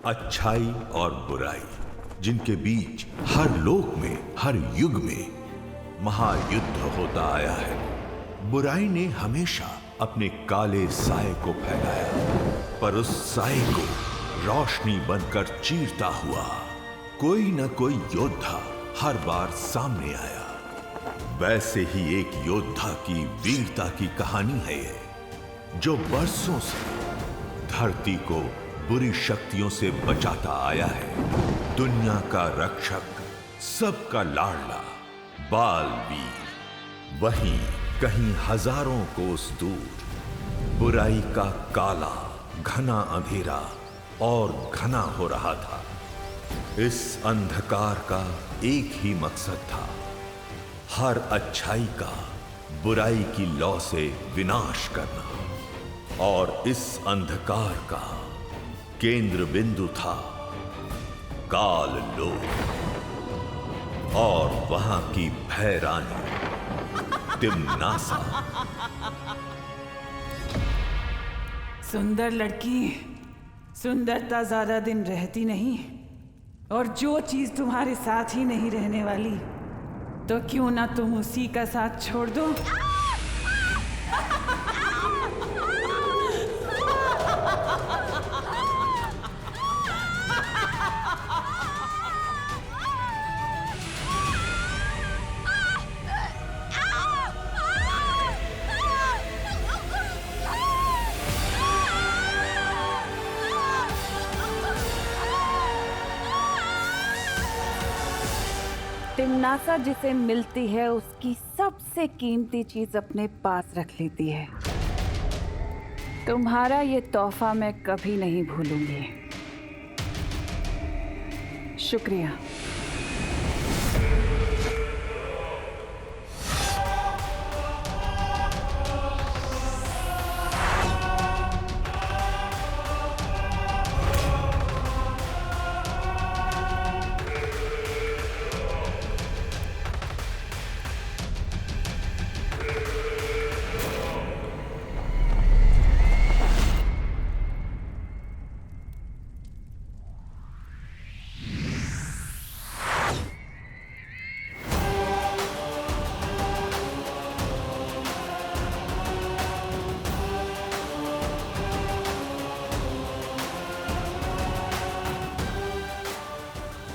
अच्छाई और बुराई, जिनके बीच हर लोक में, हर युग में महायुद्ध होता आया है। बुराई ने हमेशा अपने काले साए को फैलाया, पर उस साए को रोशनी बनकर चीरता हुआ कोई न कोई योद्धा हर बार सामने आया। वैसे ही एक योद्धा की वीरता की कहानी है ये, जो बरसों से धरती को बुरी शक्तियों से बचाता आया है। दुनिया का रक्षक, सबका लाडला बालवीर। वहीं कहीं हजारों कोस दूर बुराई का काला घना अंधेरा और घना हो रहा था। इस अंधकार का एक ही मकसद था, हर अच्छाई का बुराई की लौ से विनाश करना। और इस अंधकार का केंद्र बिंदु था काल लोक और वहां की भय रानी तिम्नासा। सुंदर लड़की, सुंदरता ज्यादा दिन रहती नहीं, और जो चीज तुम्हारे साथ ही नहीं रहने वाली, तो क्यों ना तुम उसी का साथ छोड़ दो। तिम्नासा जिसे मिलती है उसकी सबसे कीमती चीज अपने पास रख लेती है। तुम्हारा ये तोहफा मैं कभी नहीं भूलूंगी। शुक्रिया।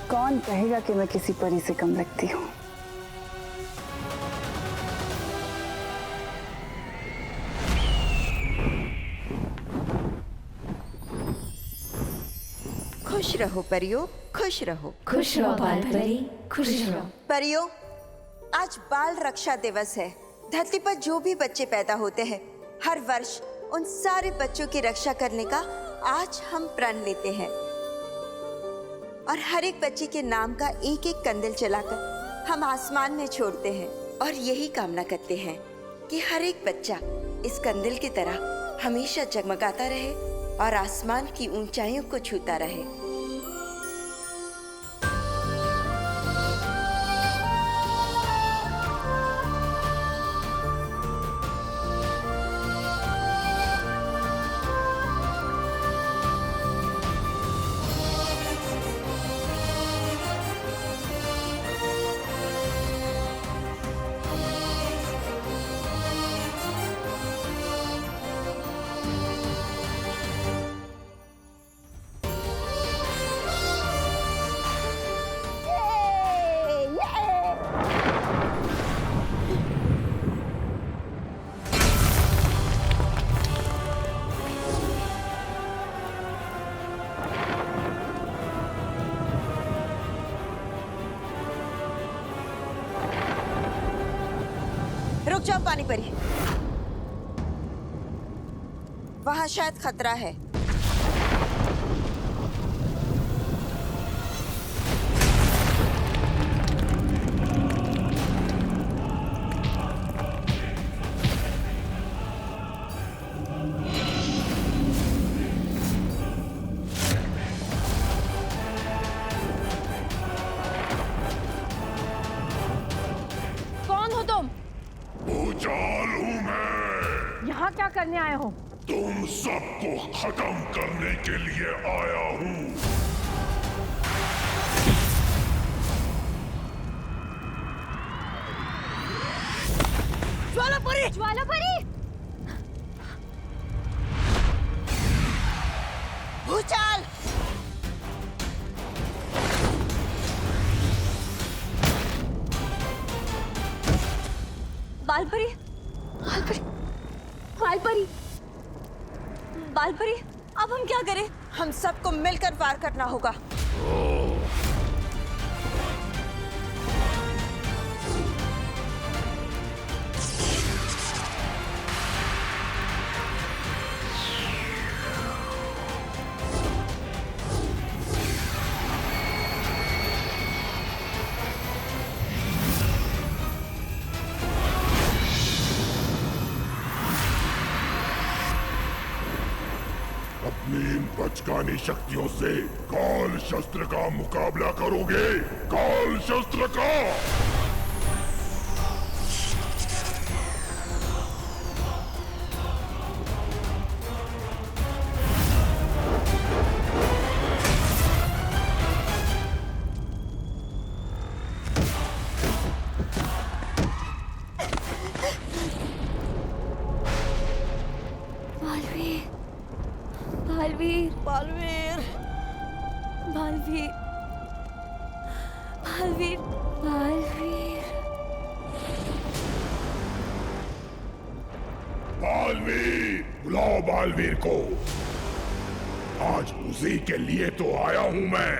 कौन कहेगा कि मैं किसी परी से कम लगती हूँ? खुश रहो परियों, खुश रहो। खुश रहो बाल परी, खुश रहो। परियों, आज बाल रक्षा दिवस है। धरती पर जो भी बच्चे पैदा होते हैं, हर वर्ष उन सारे बच्चों की रक्षा करने का आज हम प्रण लेते हैं, और हर एक बच्चे के नाम का एक एक कंदील जलाकर हम आसमान में छोड़ते हैं, और यही कामना करते हैं कि हर एक बच्चा इस कंदील की तरह हमेशा जगमगाता रहे और आसमान की ऊंचाइयों को छूता रहे। रुक जाओ पानी परी, वहां शायद खतरा है। यहाँ क्या करने आए हो? तुम सबको खत्म करने के लिए आया हूँ। ज्वालापरी! ज्वालापरी! भूचाल! बालपरी! बालपरी! बालपरी! बालपरी! अब हम क्या करें? हम सबको मिलकर वार करना होगा। अपनी इन बचकानी शक्तियों से काल शस्त्र का मुकाबला करोगे? काल शस्त्र का! बालवीर! बालवीर! बालवीर! बालवीर! बालवीर! बालवीर! बालवीर! बुलाओ बालवीर को। आज उसी के लिए तो आया हूं मैं।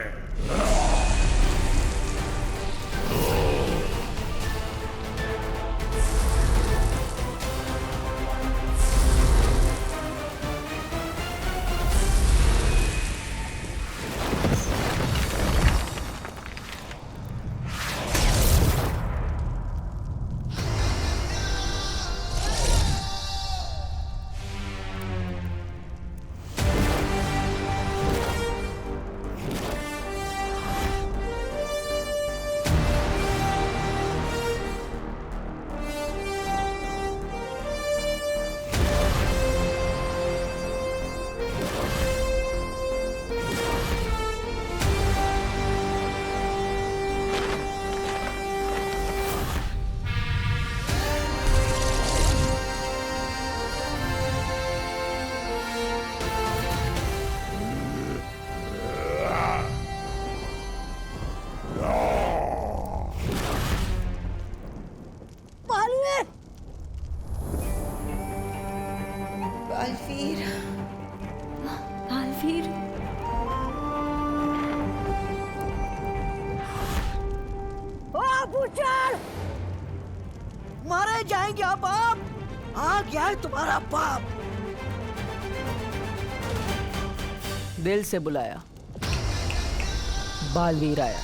बालवीर! बालवीर! भूचाल! मारे जाएंगे आप आ गया है तुम्हारा बाप। दिल से बुलाया, बालवीर आया।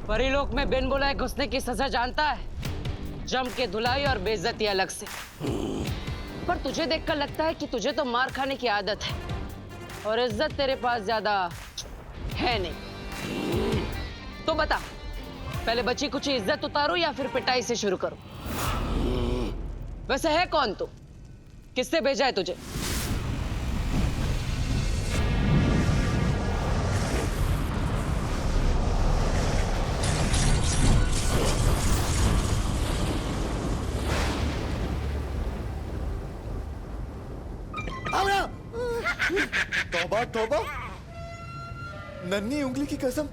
परीलोक में बिन बुलाए घुसने की सजा जानता है? जम के धुलाई और बेइज्जती अलग से। पर तुझे देखकर लगता है कि तुझे तो मार खाने की आदत है और इज्जत तेरे पास ज्यादा है नहीं। तो बता, पहले बची कुछ इज्जत उतारो या फिर पिटाई से शुरू करो? वैसे है कौन तू? किससे भेजा है तुझे? तौबा तौबा, नन्ही उंगली की कसम,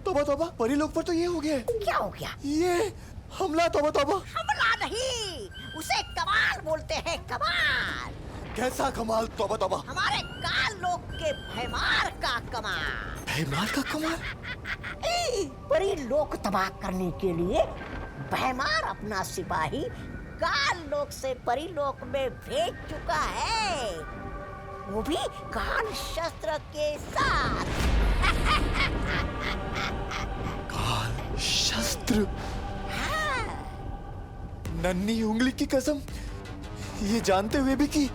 तौबा तौबा, परीलोक पर तो ये हो गया है। क्या हो गया? ये हमला, तौबा तौबा। हमला नहीं, उसे कमाल बोलते हैं, कमाल। कैसा कमाल? तौबा तौबा। हमारे काल लोक के भयमार का कमाल। भयमार का कमाल? परी लोक तबाह करने के लिए भयमार अपना सिपाही काल लोक से परी लोक में भेज चुका है, वो भी काल शस्त्र के साथ। काल शस्त्र? हाँ। नन्ही उंगली की कसम, ये जानते हुए भी कि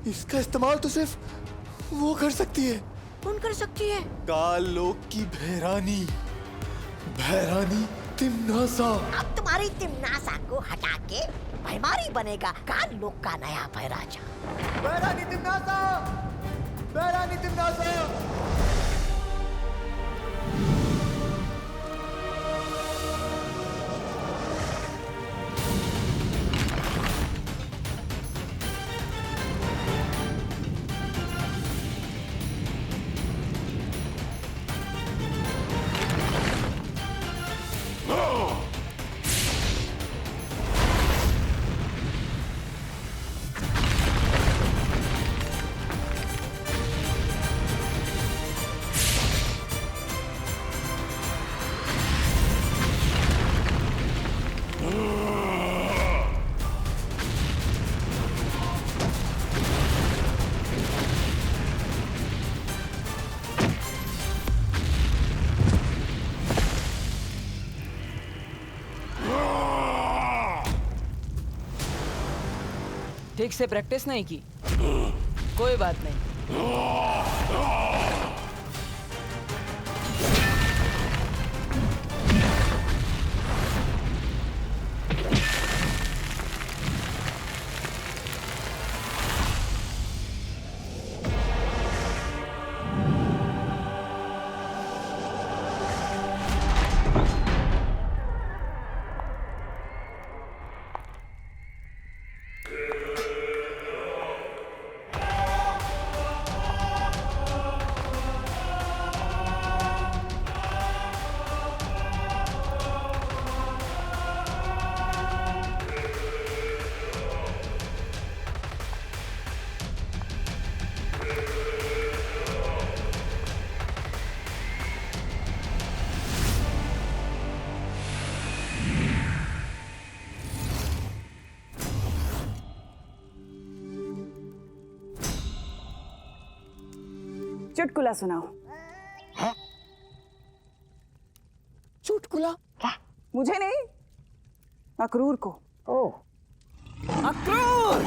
इसका इस्तेमाल तो सिर्फ वो कर सकती है। कौन कर सकती है? काल लोक की भैरानी, भैरानी तिम्नासा। अब तुम्हारी तिम्नासा को हटा के भैमारी बनेगा काल लोक का नया भैराजा। भैरानी तिम्नासा, भैरानी तिम्नासा। ठीक से प्रैक्टिस नहीं की, कोई बात नहीं। चुटकुला सुनाओ। चुटकुला? क्या? मुझे नहीं, अक्रूर को। ओह, अक्रूर!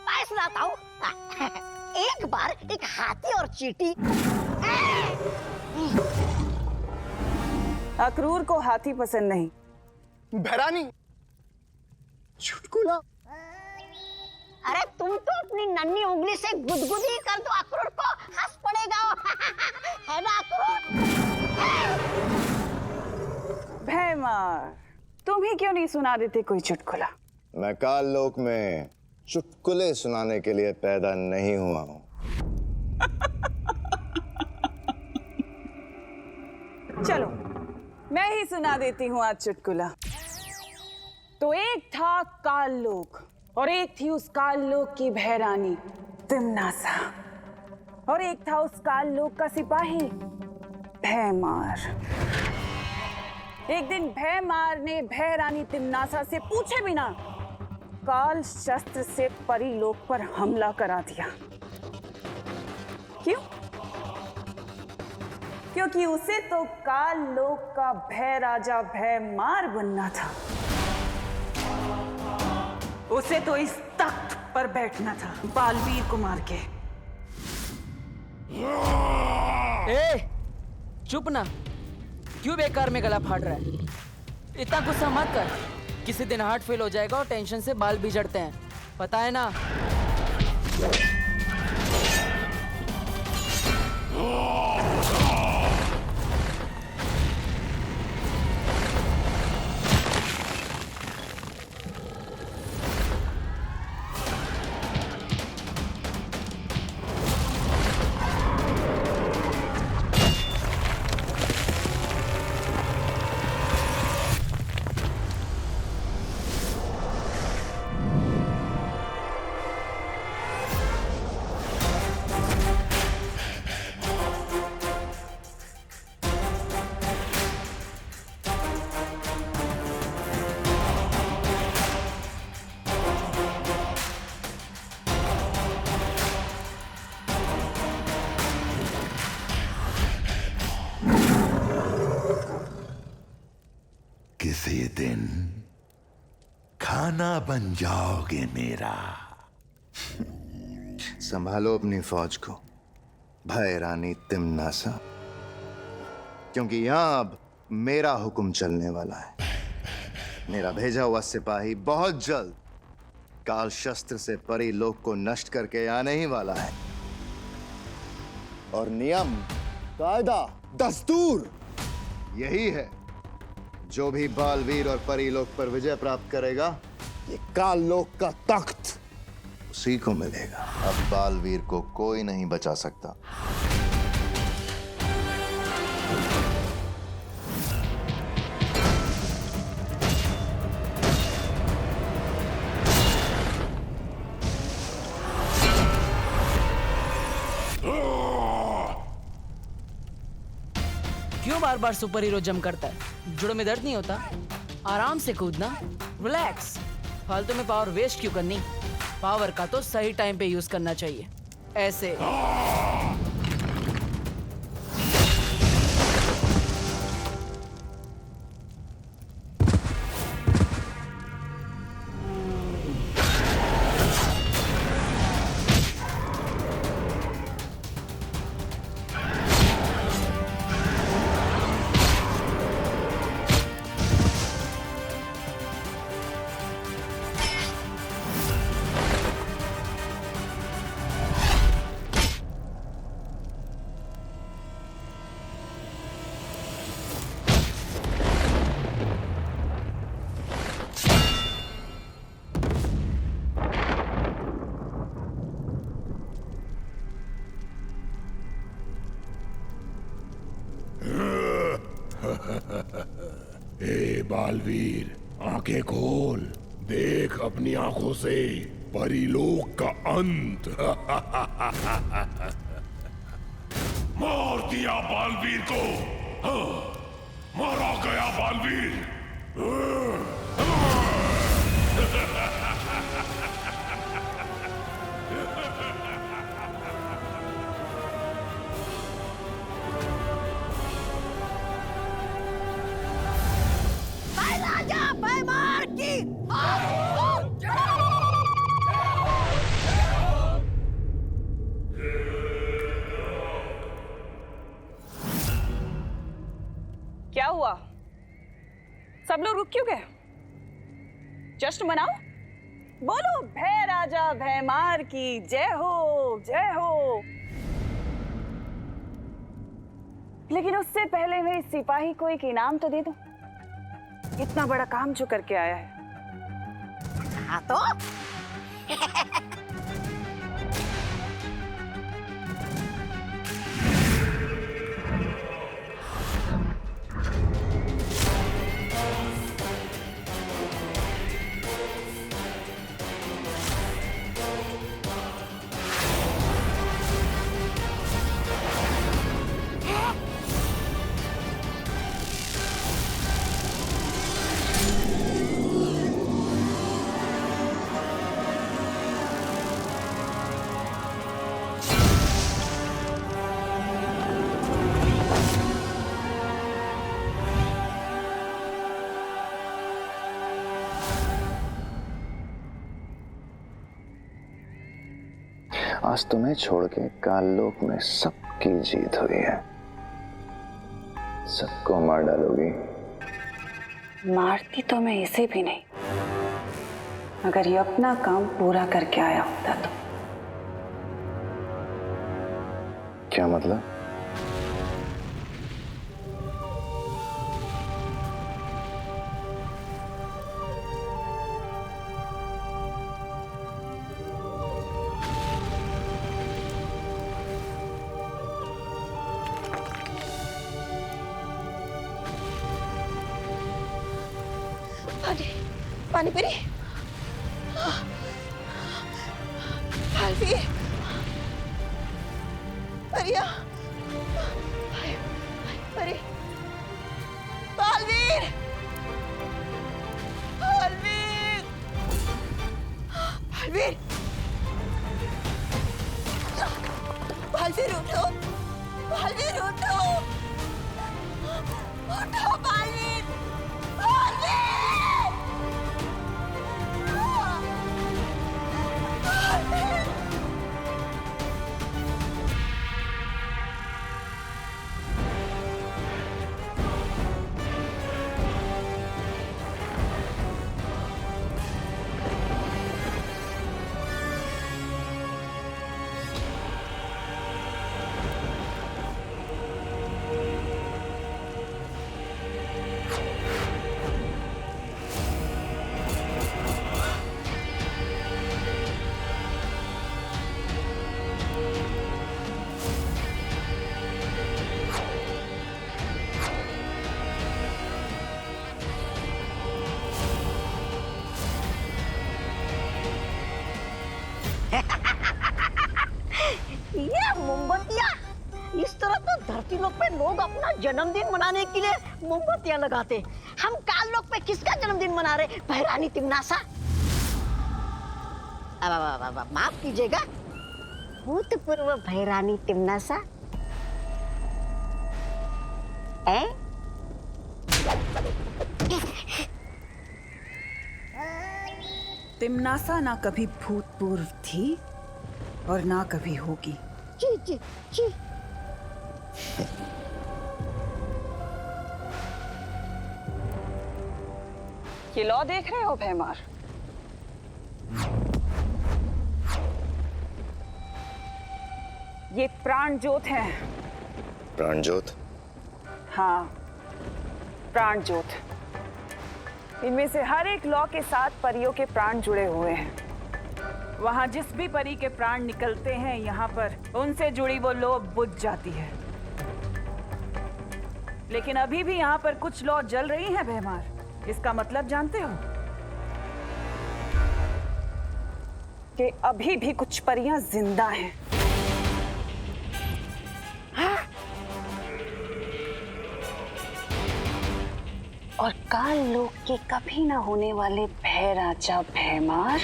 मैं सुनाता हूँ। एक बार एक हाथी और चींटी। अक्रूर को हाथी पसंद नहीं। भैरानी चुटकुला। अरे तुम तो अपनी नन्ही उंगली से गुदगुदी कर दो, अक्रूर को हंस पड़ेगा। है ना अक्रूर? भैमार, तुम ही क्यों नहीं सुना देते कोई चुटकुला? मैं काल लोक में चुटकुले सुनाने के लिए पैदा नहीं हुआ हूं। चलो मैं ही सुना देती हूँ आज चुटकुला। तो एक था काल लोक और एक थी उस काल लोक की भैरानी तिम्नासा, और एक था उस काल लोक का सिपाही भैमार। एक दिन भैमार ने भैरानी तिम्नासा से पूछे बिना काल शस्त्र से परी लोक पर हमला करा दिया। क्यों? क्योंकि उसे तो काल लोक का भय राजा भैमार बनना था। उसे तो इस तख्त पर बैठना था बालवीर को मार के। ए, चुप ना, क्यों बेकार में गला फाड़ रहा है? इतना गुस्सा मत कर, किसी दिन हार्ट फेल हो जाएगा और टेंशन से बाल बिगड़ते हैं, पता है ना? खजाना बन जाओगे मेरा। संभालो अपनी फौज को भय रानी तिम्नासा, क्योंकि यहां अब मेरा हुक्म चलने वाला है। मेरा भेजा हुआ सिपाही बहुत जल्द काल शस्त्र से परी लोक को नष्ट करके आने ही वाला है। और नियम, कायदा, दस्तूर यही है, जो भी बालवीर और परी लोक पर विजय प्राप्त करेगा, ये काल लोक का तख्त उसी को मिलेगा। अब बालवीर को कोई नहीं बचा सकता। क्यों बार बार सुपर हीरो जंप करता है? जुड़ों में दर्द नहीं होता? आराम से कूदना, रिलैक्स। फालतू में पावर वेस्ट क्यों करनी? पावर का तो सही टाइम पे यूज करना चाहिए, ऐसे। ए बालवीर, आंखें खोल, देख अपनी आंखों से परीलोक का अंत। मार दिया बालवीर को। मारा गया बालवीर। क्या हुआ? सब लोग रुक क्यों गए? जश्न मनाओ, बोलो भय राजा भयमार की जय हो, जय हो। लेकिन उससे पहले मेरे सिपाही को एक इनाम तो दे दो, इतना बड़ा काम जो करके आया है। हाँ तो आज तुम्हें छोड़ के काललोक में सबकी जीत हुई है। सबको मार डालोगी? मारती तो मैं इसे भी नहीं, अगर ये अपना काम पूरा करके आया होता तो। क्या मतलब? पानी परी, बालवीर, परिया, परी, बालवीर, बालवीर, बालवीर, बालवीर उठो, बालवीर उठो, उठो बालवीर, बालवीर। ये मोमबत्तियाँ, इस तरह तो धरती लोक पे लोग अपना जन्मदिन मनाने के लिए मोमबत्तियाँ लगाते। हम काल लोक पे किसका जन्मदिन मना रहे? भैरानी तिमनासा। अब माफ कीजिएगा, भूतपूर्व भैरानी तिमनासा। तिमनासा ना कभी भूतपूर्व थी और ना कभी होगी। जी जी जी। ये लौ देख रहे हो भैमार? ये प्राण ज्योत है। प्राण ज्योत? हाँ, प्राण ज्योत। इनमें से हर एक लौ के साथ परियों के प्राण जुड़े हुए हैं। वहां जिस भी परी के प्राण निकलते हैं, यहाँ पर उनसे जुड़ी वो लौ बुझ जाती है। लेकिन अभी भी यहाँ पर कुछ लौ जल रही हैं भैमार। इसका मतलब जानते हो? कि अभी भी कुछ परियां जिंदा हैं। और काल लोक के कभी ना होने वाले भय राजा भैमार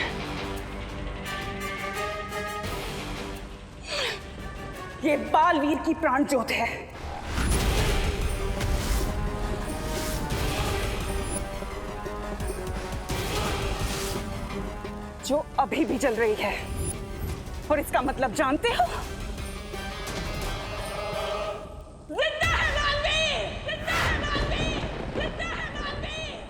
ये बालवीर की प्राण ज्योत है। जो अभी भी जल रही है। और इसका मतलब जानते हो? जिंदा है बालवीर! जिंदा है बालवीर! जिंदा है बालवीर!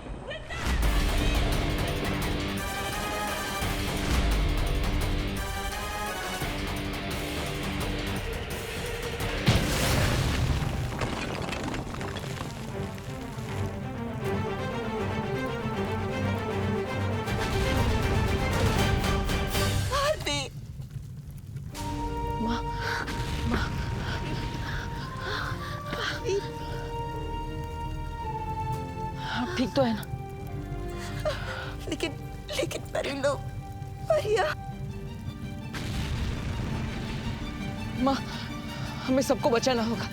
ठीक तो है ना? लेकिन परी लोग, परिया। माँ, हमें सबको बचाना होगा।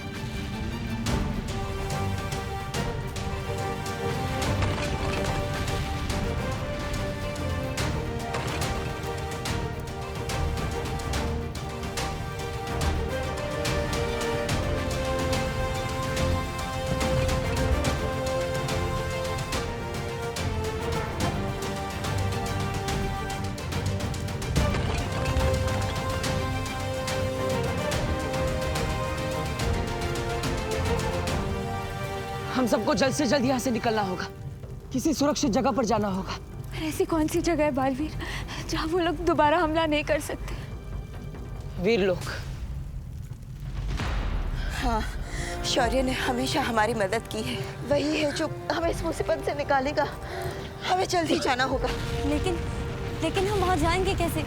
हम सबको जल्द से जल्द यहाँ से निकलना होगा। किसी सुरक्षित जगह पर जाना होगा। ऐसी कौन सी जगह है बालवीर जहाँ वो लोग दोबारा हमला नहीं कर सकते? वीर लोग। हाँ, शौर्य ने हमेशा हमारी मदद की है। वही है जो हमें इस मुसीबत से निकालेगा। हमें जल्दी जाना होगा। लेकिन हम वहाँ जाएंगे कैसे?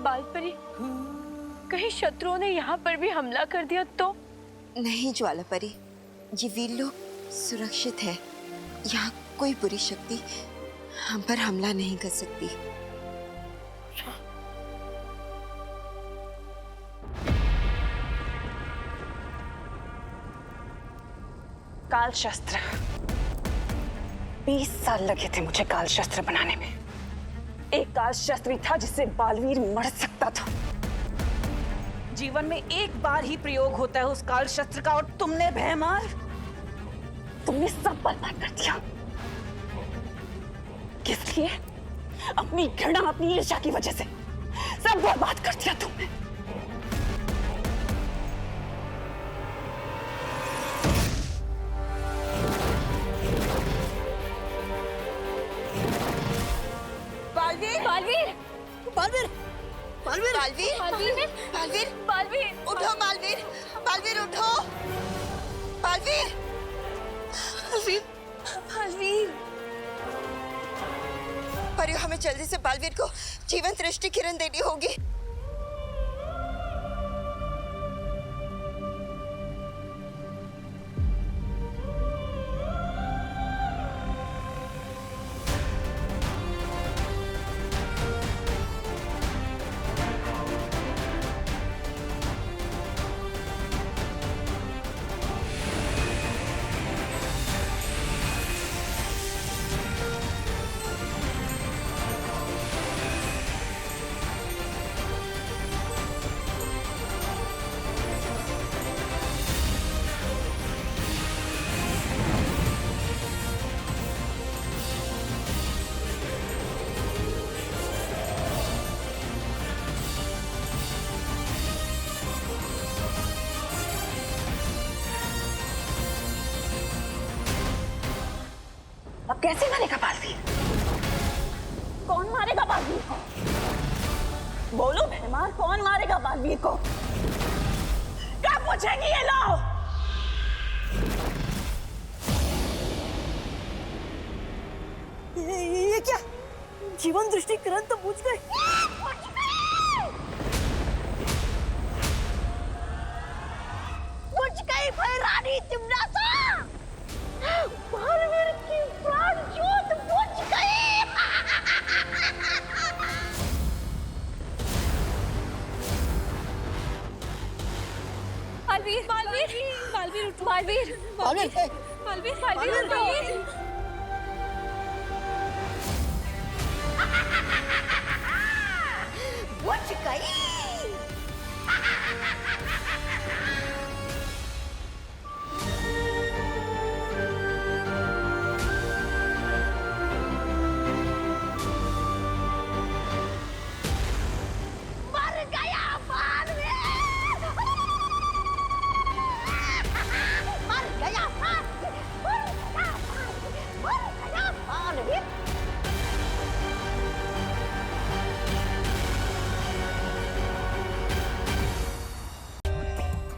बालपरी, कहीं शत्रुओं ने यहाँ पर भी हमला कर दिया तो? नहीं ज्वालापरी, ये वीर लोग सुरक्षित है। यहाँ कोई बुरी शक्ति हम पर हमला नहीं कर सकती। काल शस्त्र। 20 साल लगे थे मुझे काल शस्त्र बनाने में। एक काल शस्त्र था जिससे बालवीर मर सकता था। जीवन में एक बार ही प्रयोग होता है उस काल शस्त्र का, और तुमने भैमार, तुमने सब बर्बाद कर दिया। किस लिए? अपनी घृणा, अपनी ईर्ष्या की वजह से सब बर्बाद कर दिया तुमने। बालवीर, बालवीर, बालवीर, बालवीर, बालवीर, बालवीर, बालवीर, बालवीर, उठो बालवीर, बालवीर उठो, बालवीर, बालवीर, बालवीर। परियो, हमें जल्दी से बालवीर को जीवंत दृष्टि किरण देनी होगी। अब कैसे मारेगा बालवीर? कौन मारेगा बालवीर को? बोलो भैमार, कौन मारेगा बालवीर को? क्या पूछेंगी ये लोग? ये क्या? जीवन दृष्टि किरण तो बुझ गई। बुझ गई भाई रानी तिमनासा। बालवीर की प्राण ज्योत बुझ गई। बालवीर, बालवीर, बालवीर उठो, बालवीर, बालवीर, बालवीर, बालवीर उठो। बुझ गई।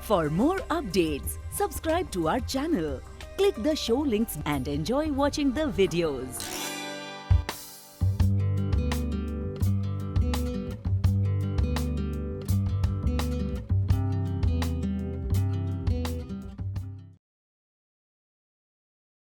For more updates, subscribe to our channel, click the show links and enjoy watching the videos.